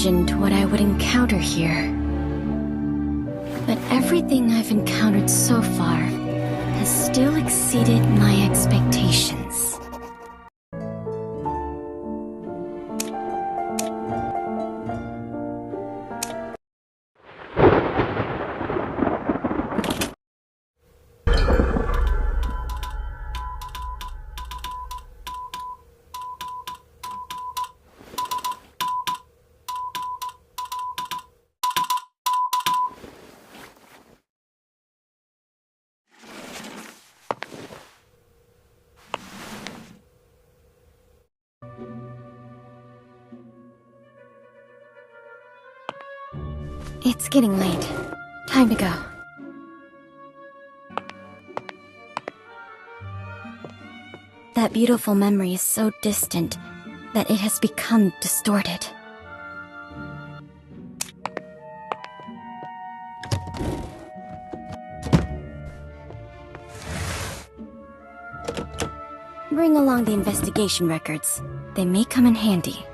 Imagined what I would encounter here. But everything I've encountered so far has still exceeded my expectations. It's getting late. Time to go. That beautiful memory is so distant that it has become distorted. Bring along the investigation records. They may come in handy.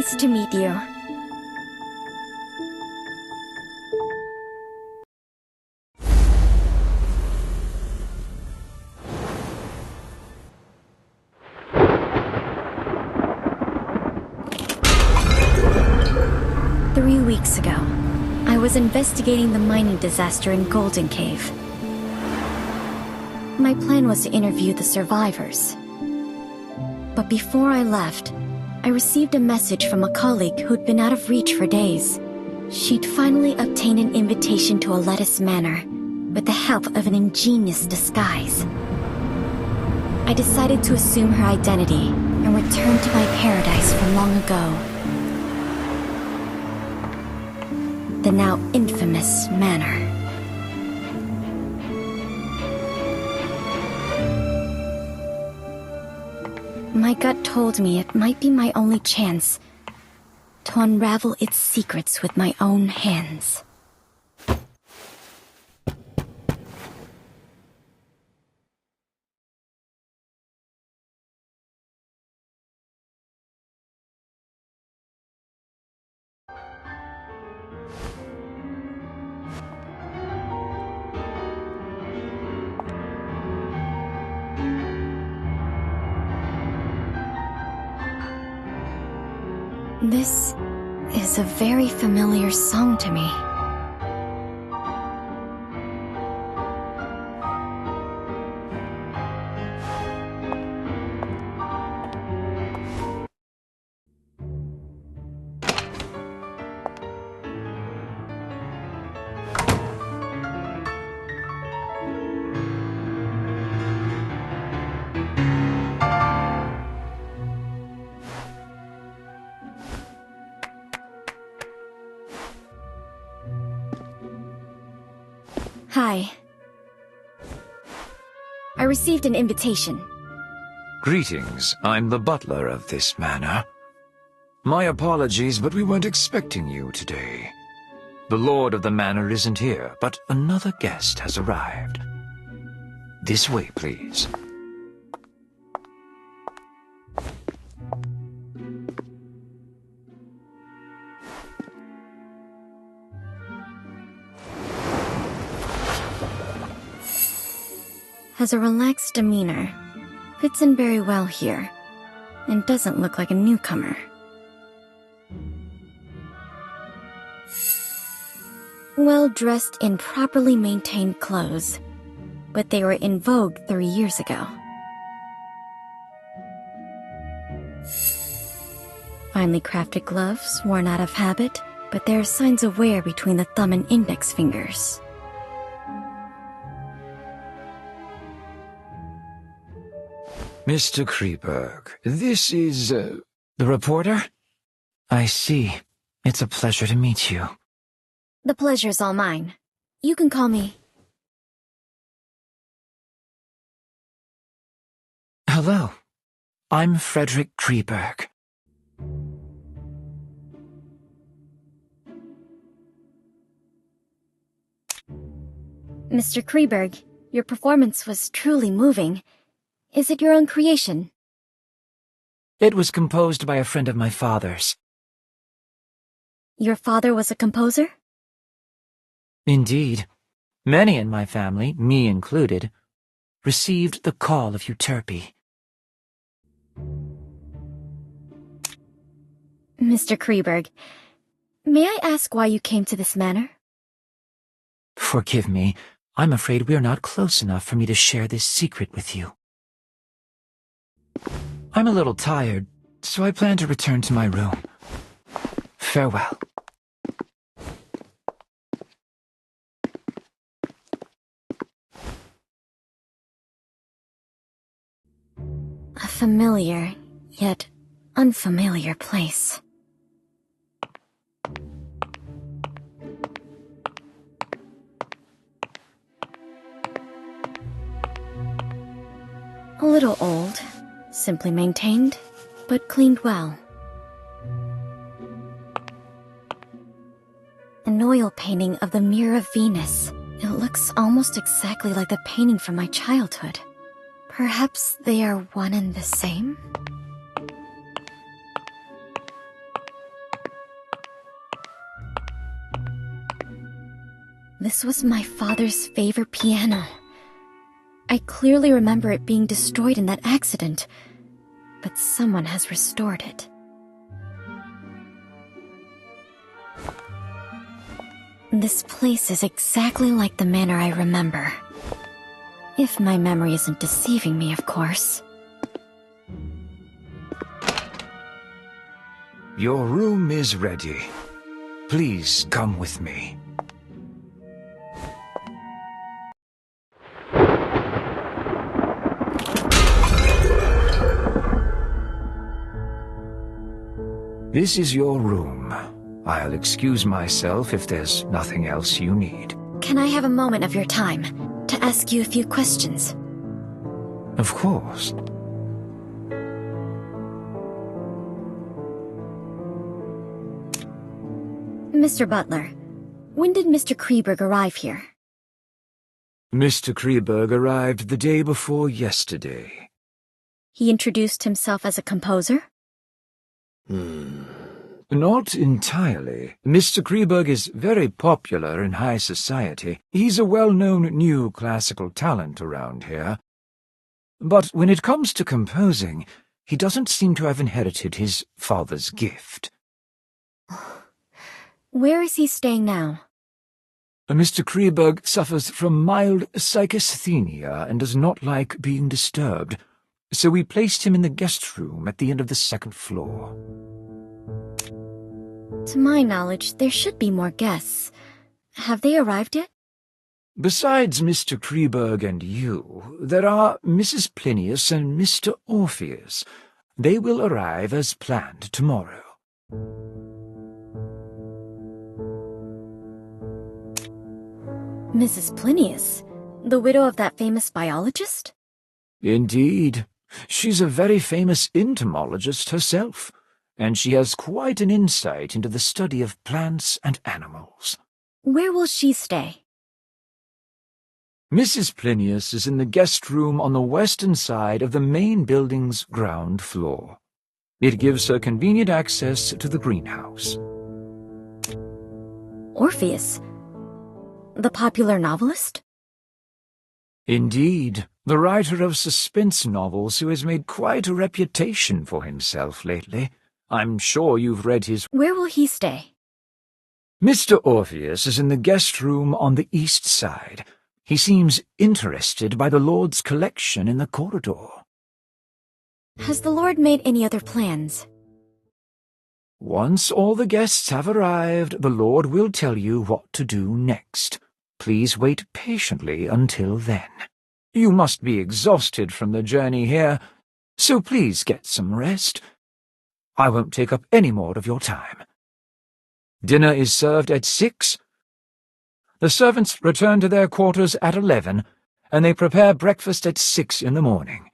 Nice to meet you. Weeks ago, I was investigating the mining disaster in Golden Cave. My plan was to interview the survivors. But before I left, I received a message from a colleague who'd been out of reach for days. She'd finally obtained an invitation to a lettuce manor with the help of an ingenious disguise. I decided to assume her identity and return to my paradise from long ago. The now infamous manor. My gut told me it might be my only chance to unravel its secrets with my own hands. This is a very familiar song to me. Hi. I received an invitation. Greetings. I'm the butler of this manor. My apologies, but we weren't expecting you today. The lord of the manor isn't here, but another guest has arrived. This way, please. Has a relaxed demeanor, fits in very well here, and doesn't look like a newcomer. Well dressed in properly maintained clothes, but they were in vogue 3 years ago. Finely crafted gloves, worn out of habit, but there are signs of wear between the thumb and index fingers. Mr. Kreberg, this is, the reporter? I see. It's a pleasure to meet you. The pleasure's all mine. You can call me... Hello. I'm Frederick Kreberg. Mr. Kreberg, your performance was truly moving. Is it your own creation? It was composed by a friend of my father's. Your father was a composer? Indeed. Many in my family, me included, received the call of Euterpe. Mr. Kreberg, may I ask why you came to this manor? Forgive me. I'm afraid we're not close enough for me to share this secret with you. I'm a little tired, so I plan to return to my room. Farewell. A familiar, yet unfamiliar place. A little old, simply maintained, but cleaned well. An oil painting of the Mirror of Venus. It looks almost exactly like the painting from my childhood. Perhaps they are one and the same? This was my father's favorite piano. I clearly remember it being destroyed in that accident, but someone has restored it. This place is exactly like the manor I remember. If my memory isn't deceiving me, of course. Your room is ready. Please come with me. This is your room. I'll excuse myself if there's nothing else you need. Can I have a moment of your time to ask you a few questions? Of course. Mr. Butler, when did Mr. Kreberg arrive here? Mr. Kreberg arrived the day before yesterday. He introduced himself as a composer? Not entirely. Mr. Kreberg is very popular in high society. He's a well-known new classical talent around here. But when it comes to composing, he doesn't seem to have inherited his father's gift. Where is he staying now? Mr. Kreberg suffers from mild psychasthenia and does not like being disturbed, so we placed him in the guest room at the end of the second floor. To my knowledge, there should be more guests. Have they arrived yet? Besides Mr. Kreberg and you, there are Mrs. Plinius and Mr. Orpheus. They will arrive as planned tomorrow. Mrs. Plinius, the widow of that famous biologist? Indeed. She's a very famous entomologist herself, and she has quite an insight into the study of plants and animals. Where will she stay? Mrs. Plinius is in the guest room on the western side of the main building's ground floor. It gives her convenient access to the greenhouse. Orpheus? The popular novelist? Indeed, the writer of suspense novels who has made quite a reputation for himself lately. I'm sure you've read his... Where will he stay? Mr. Orpheus is in the guest room on the east side. He seems interested by the Lord's collection in the corridor. Has the Lord made any other plans? Once all the guests have arrived, the Lord will tell you what to do next. Please wait patiently until then. You must be exhausted from the journey here, so please get some rest. I won't take up any more of your time. Dinner is served at 6. The servants return to their quarters at 11, and they prepare breakfast at 6 in the morning.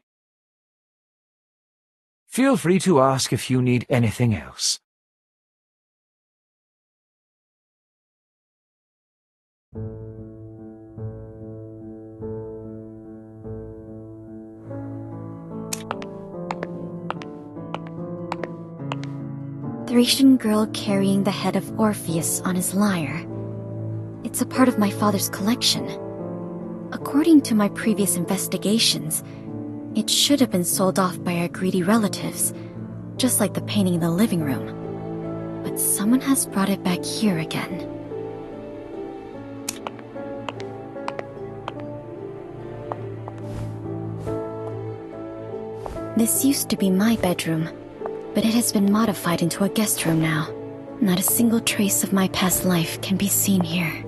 Feel free to ask if you need anything else. Thracian girl carrying the head of Orpheus on his lyre. It's a part of my father's collection. According to my previous investigations, it should have been sold off by our greedy relatives, just like the painting in the living room. But someone has brought it back here again. This used to be my bedroom, but it has been modified into a guest room now. Not a single trace of my past life can be seen here.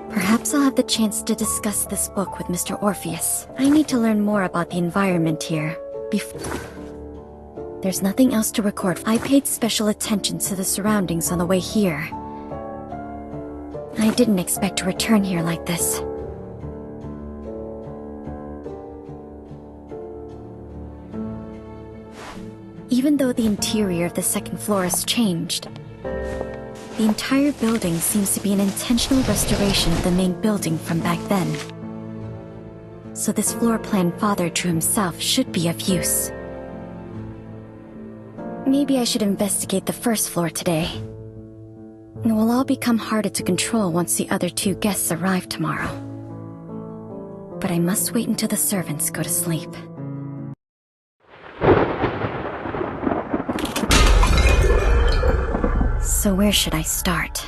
Perhaps I'll have the chance to discuss this book with Mr. Orpheus. I need to learn more about the environment here before... There's nothing else to record. I paid special attention to the surroundings on the way here. I didn't expect to return here like this. Even though the interior of the second floor has changed, the entire building seems to be an intentional restoration of the main building from back then. So this floor plan Father drew himself should be of use. Maybe I should investigate the first floor today. It will all become harder to control once the other two guests arrive tomorrow. But I must wait until the servants go to sleep. So where should I start?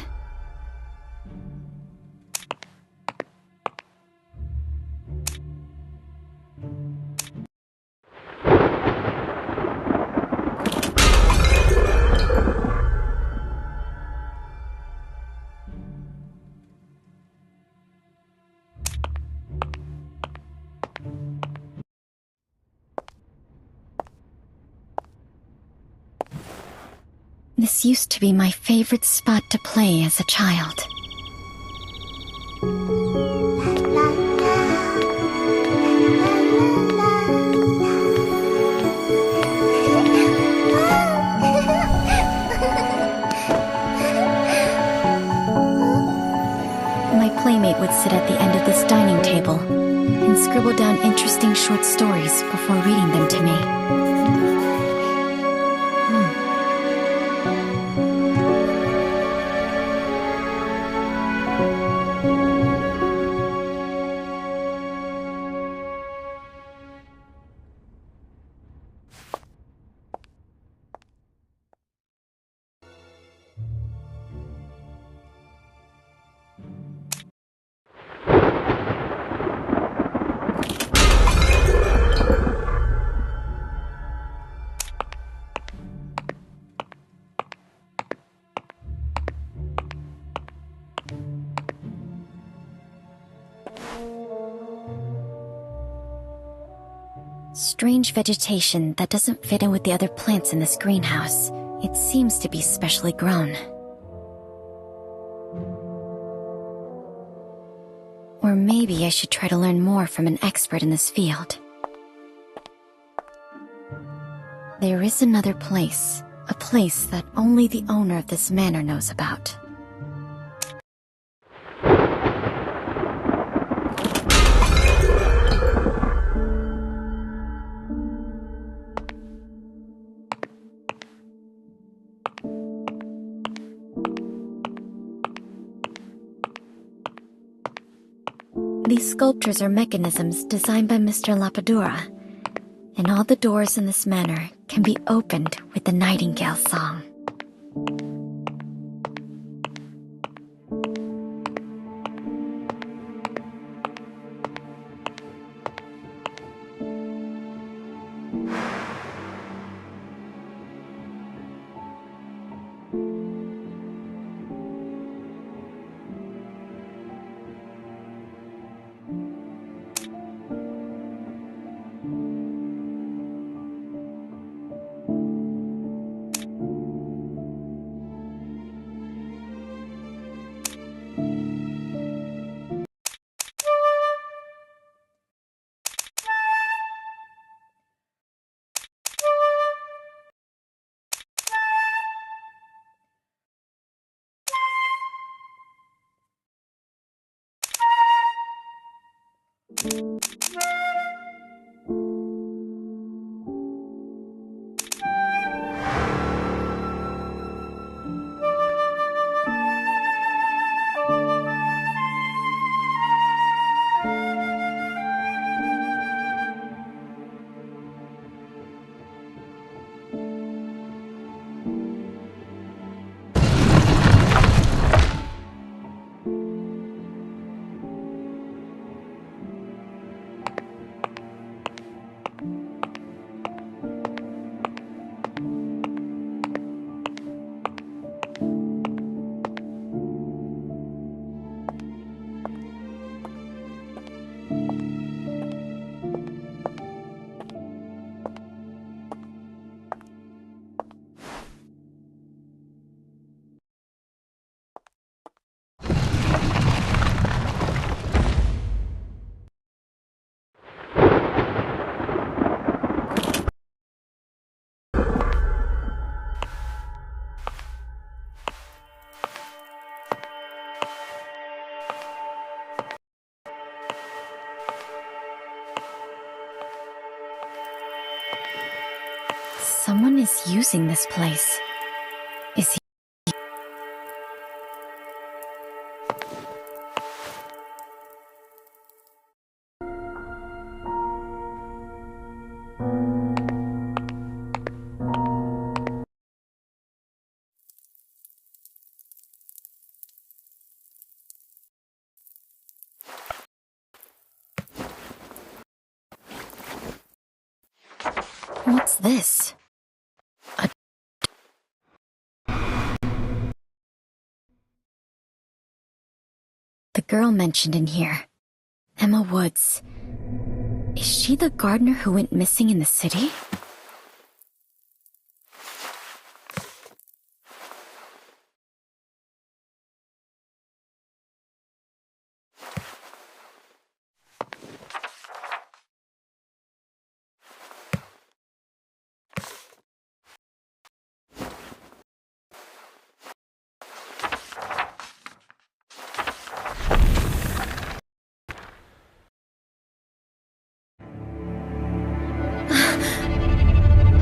This used to be my favorite spot to play as a child. My playmate would sit at the end of this dining table and scribble down interesting short stories before reading them to me. Strange vegetation that doesn't fit in with the other plants in this greenhouse. It seems to be specially grown. Or maybe I should try to learn more from an expert in this field. There is another place, a place that only the owner of this manor knows about. These sculptures are mechanisms designed by Mr. Lapadura, and all the doors in this manor can be opened with the nightingale song. Someone is using this place. Is he? What's this? The girl mentioned in here. Emma Woods. Is she the gardener who went missing in the city?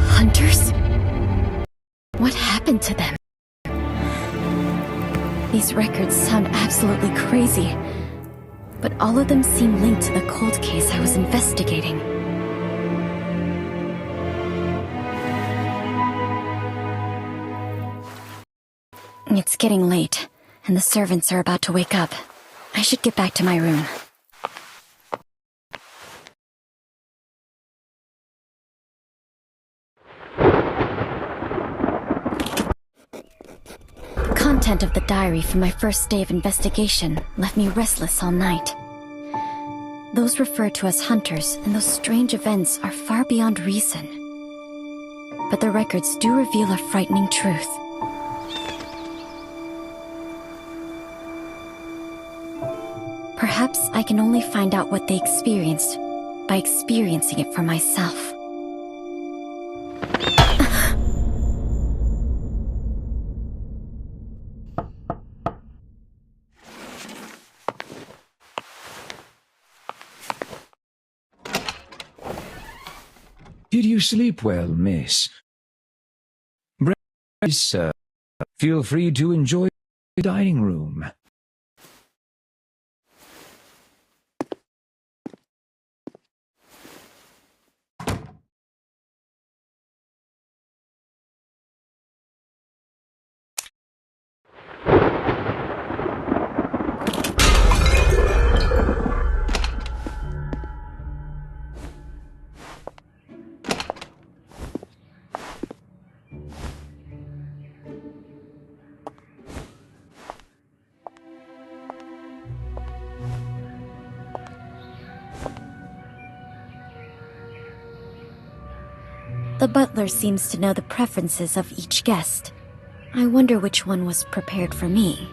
Hunters? What happened to them? These records sound absolutely crazy, but all of them seem linked to the cold case I was investigating. It's getting late, and the servants are about to wake up. I should get back to my room. The content of the diary from my first day of investigation left me restless all night. Those referred to as hunters and those strange events are far beyond reason. But the records do reveal a frightening truth. Perhaps I can only find out what they experienced by experiencing it for myself. Did you sleep well, miss? Breakfast, sir. Feel free to enjoy the dining room. The butler seems to know the preferences of each guest. I wonder which one was prepared for me.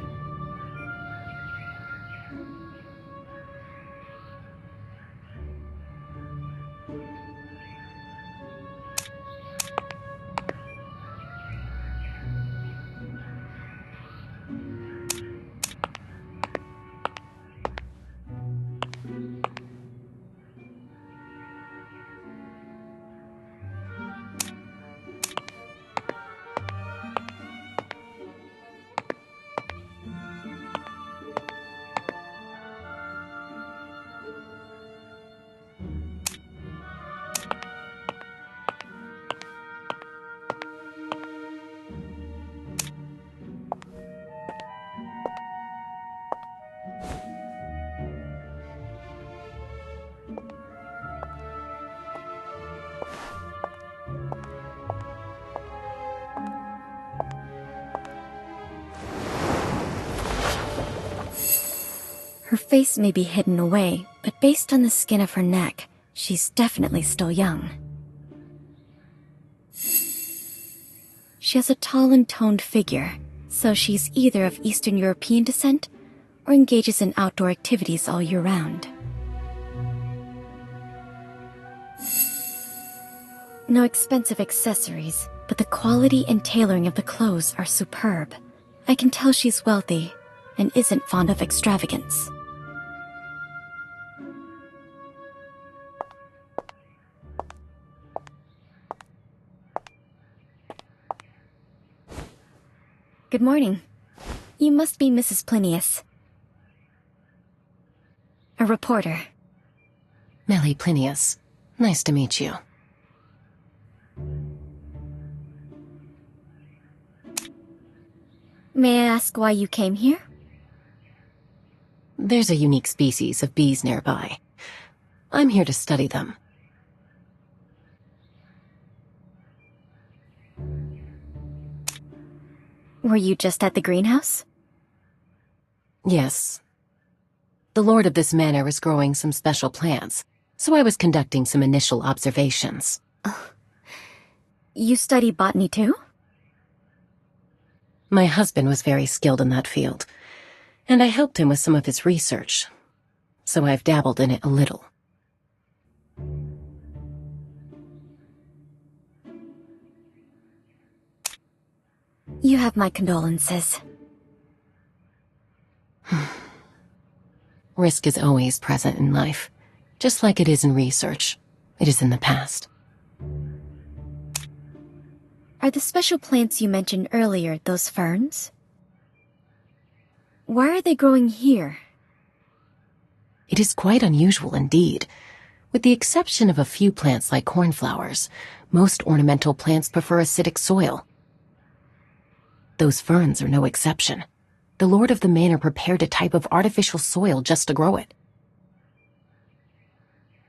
Her face may be hidden away, but based on the skin of her neck, she's definitely still young. She has a tall and toned figure, so she's either of Eastern European descent or engages in outdoor activities all year round. No expensive accessories, but the quality and tailoring of the clothes are superb. I can tell she's wealthy and isn't fond of extravagance. Good morning. You must be Mrs. Plinius. A reporter. Melly Plinius. Nice to meet you. May I ask why you came here? There's a unique species of bees nearby. I'm here to study them. Were you just at the greenhouse? Yes. The lord of this manor is growing some special plants, so I was conducting some initial observations. You study botany too? My husband was very skilled in that field, and I helped him with some of his research, so I've dabbled in it a little. You have my condolences. Risk is always present in life, just like it is in research. It is in the past. Are the special plants you mentioned earlier those ferns? Why are they growing here? It is quite unusual indeed. With the exception of a few plants like cornflowers, most ornamental plants prefer acidic soil. Those ferns are no exception. The lord of the manor prepared a type of artificial soil just to grow it.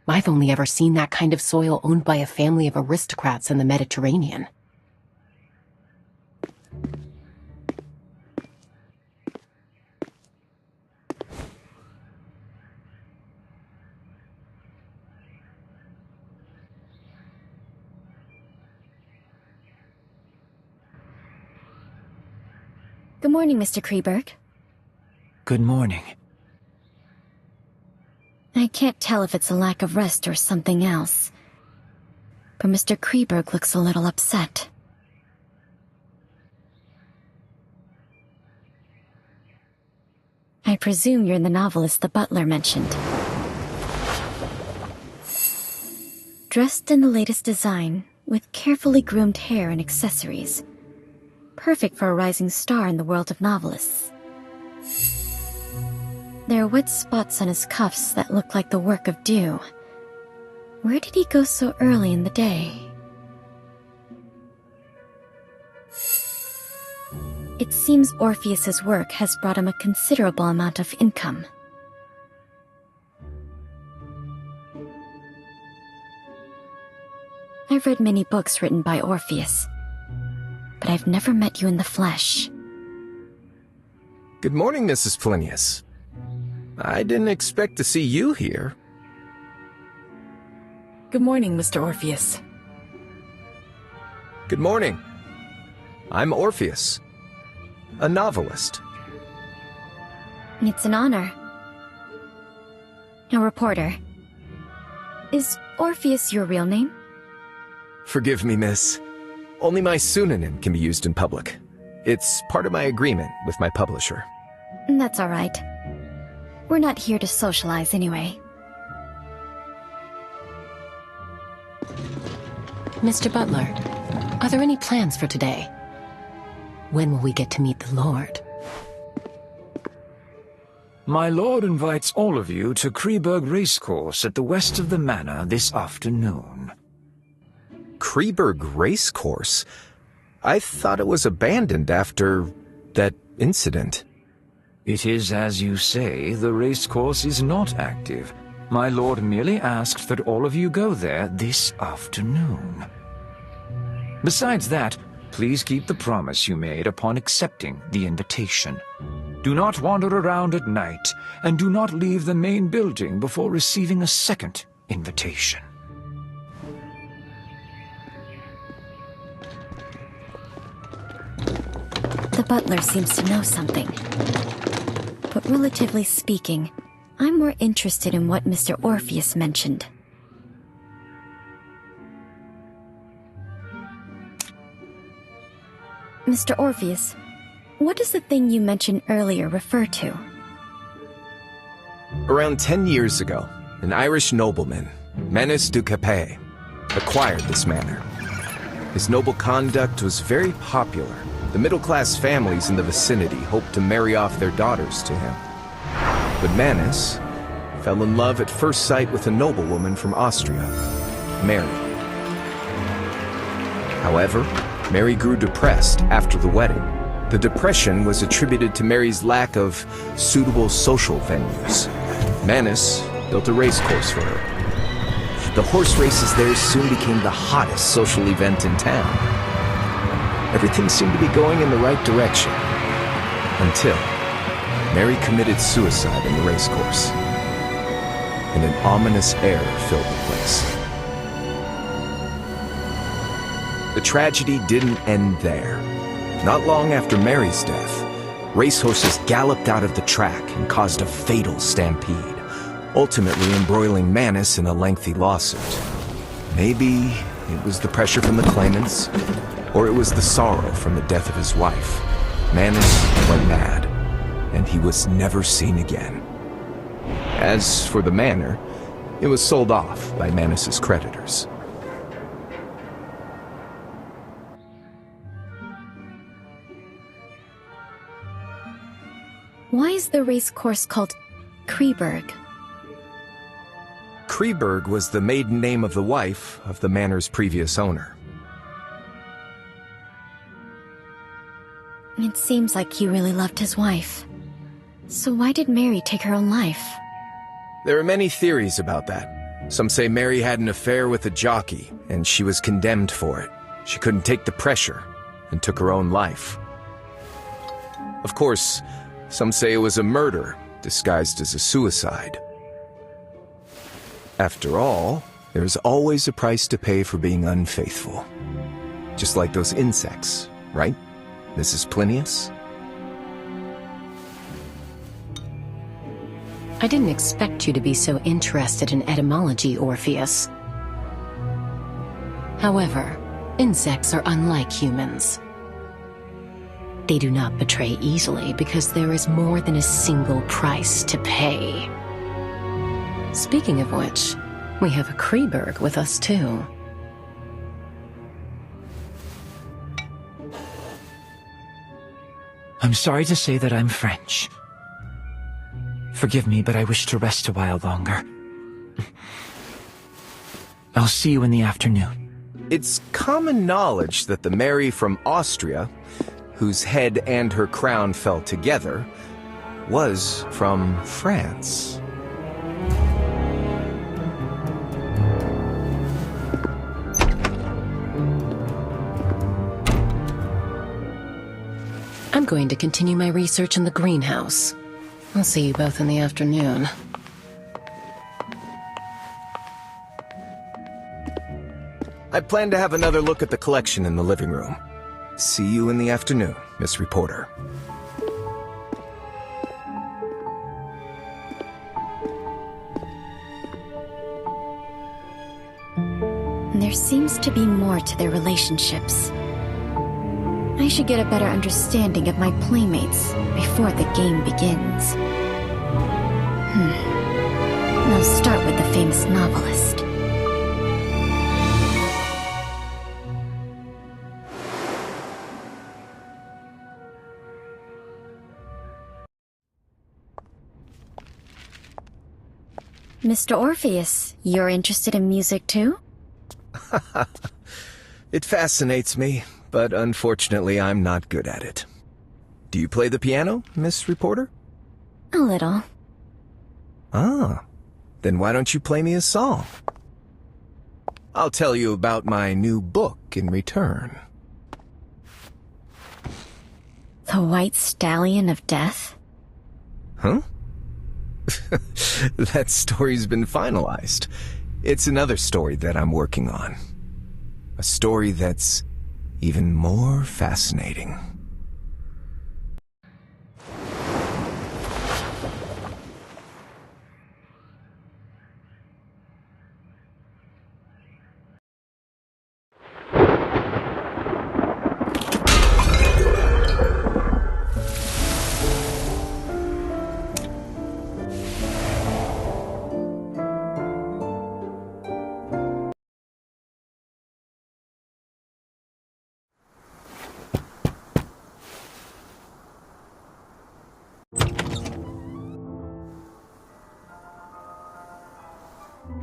I've only ever seen that kind of soil owned by a family of aristocrats in the Mediterranean. Good morning, Mr. Kreberg. Good morning. I can't tell if it's a lack of rest or something else, but Mr. Kreberg looks a little upset. I presume you're the novelist the butler mentioned. Dressed in the latest design, with carefully groomed hair and accessories. Perfect for a rising star in the world of novelists. There are wet spots on his cuffs that look like the work of dew. Where did he go so early in the day? It seems Orpheus's work has brought him a considerable amount of income. I've read many books written by Orpheus, but I've never met you in the flesh. Good morning, Mrs. Plinius. I didn't expect to see you here. Good morning, Mr. Orpheus. Good morning. I'm Orpheus, a novelist. It's an honor. A reporter. Is Orpheus your real name? Forgive me, miss. Only my pseudonym can be used in public. It's part of my agreement with my publisher. That's all right. We're not here to socialize anyway. Mr. Butler, are there any plans for today? When will we get to meet the Lord? My lord invites all of you to Kreberg Racecourse at the west of the manor this afternoon. Kreberg Racecourse? I thought it was abandoned after that incident. It is as you say, the racecourse is not active. My lord merely asked that all of you go there this afternoon. Besides that, please keep the promise you made upon accepting the invitation. Do not wander around at night, and do not leave the main building before receiving a second invitation. The butler seems to know something. But relatively speaking, I'm more interested in what Mr. Orpheus mentioned. Mr. Orpheus, what does the thing you mentioned earlier refer to? Around 10 years ago, an Irish nobleman, Menace du Capet, acquired this manor. His noble conduct was very popular. The middle-class families in the vicinity hoped to marry off their daughters to him. But Manus fell in love at first sight with a noblewoman from Austria, Mary. However, Mary grew depressed after the wedding. The depression was attributed to Mary's lack of suitable social venues. Manus built a racecourse for her. The horse races there soon became the hottest social event in town. Everything seemed to be going in the right direction, until Mary committed suicide in the racecourse, and an ominous air filled the place. The tragedy didn't end there. Not long after Mary's death, racehorses galloped out of the track and caused a fatal stampede, ultimately embroiling Manus in a lengthy lawsuit. Maybe it was the pressure from the claimants, or it was the sorrow from the death of his wife. Manus went mad, and he was never seen again. As for the manor, it was sold off by Manus's creditors. Why is the race course called Kreberg? Kreberg was the maiden name of the wife of the manor's previous owner. It seems like he really loved his wife. So why did Mary take her own life? There are many theories about that. Some say Mary had an affair with a jockey, and she was condemned for it. She couldn't take the pressure, and took her own life. Of course, some say it was a murder, disguised as a suicide. After all, there's always a price to pay for being unfaithful. Just like those insects, right, Mrs. Plinius? I didn't expect you to be so interested in etymology, Orpheus. However, insects are unlike humans. They do not betray easily because there is more than a single price to pay. Speaking of which, we have a Kreberg with us too. I'm sorry to say that I'm French. Forgive me, but I wish to rest a while longer. I'll see you in the afternoon. It's common knowledge that the Mary from Austria, whose head and her crown fell together, was from France. I'm going to continue my research in the greenhouse. I'll see you both in the afternoon. I plan to have another look at the collection in the living room. See you in the afternoon, Miss Reporter. There seems to be more to their relationships. I should get a better understanding of my playmates before the game begins. I'll start with the famous novelist. Mr. Orpheus, you're interested in music too? It fascinates me, but unfortunately I'm not good at it. Do you play the piano, Miss Reporter? A little. Ah, then why don't you play me a song? I'll tell you about my new book in return. The White Stallion of Death? Huh? That story's been finalized. It's another story that I'm working on. A story that's even more fascinating.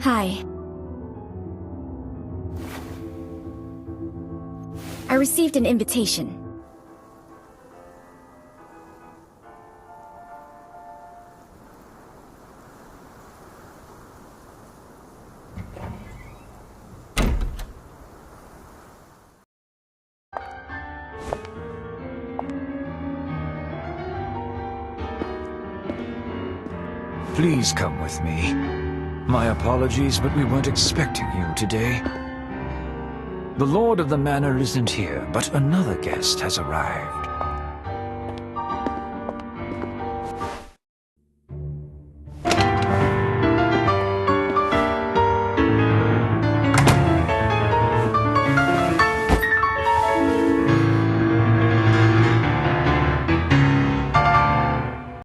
Hi. I received an invitation. Please come with me. My apologies, but we weren't expecting you today. The Lord of the Manor isn't here, but another guest has arrived.